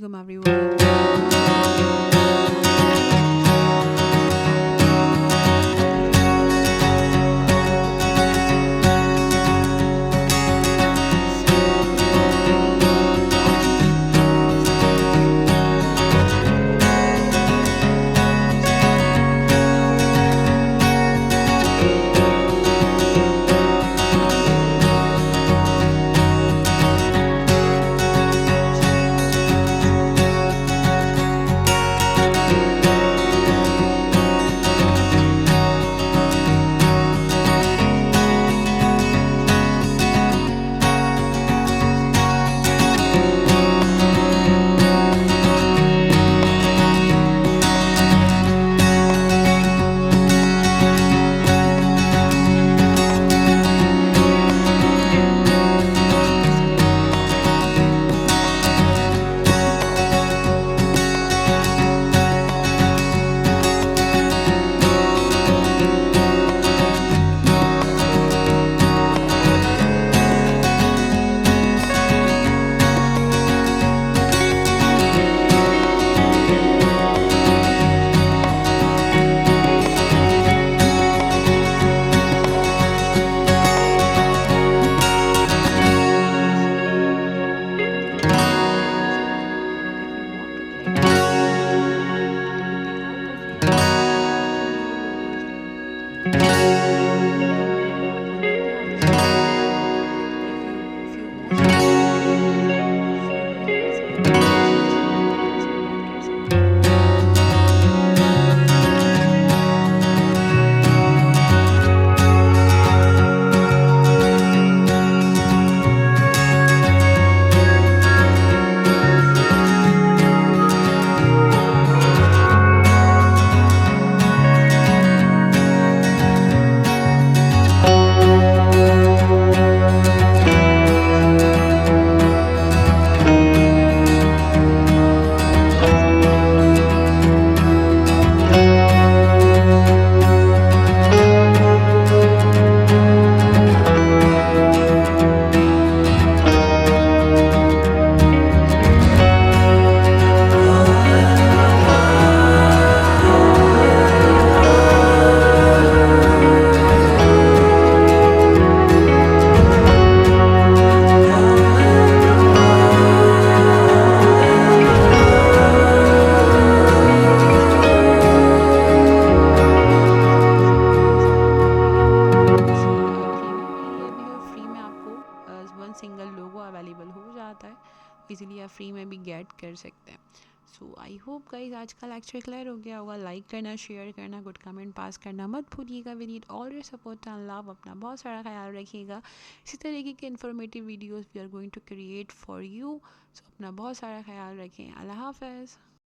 Assalamualaikum everyone. One single लोगो available हो जाता है, इजीली आप फ्री में भी गेट कर सकते हैं. सो आई होप गाइस आज का लेक्चर क्लियर हो गया होगा. लाइक करना, शेयर करना, गुड कमेंट पास करना मत भूलिएगा. We need all your support and love. अपना बहुत सारा ख्याल रखिएगा. इसी तरीके के informative videos we are going to create for you. So अपना बहुत सारा ख्याल रखें. अल्लाह हाफ़िज़.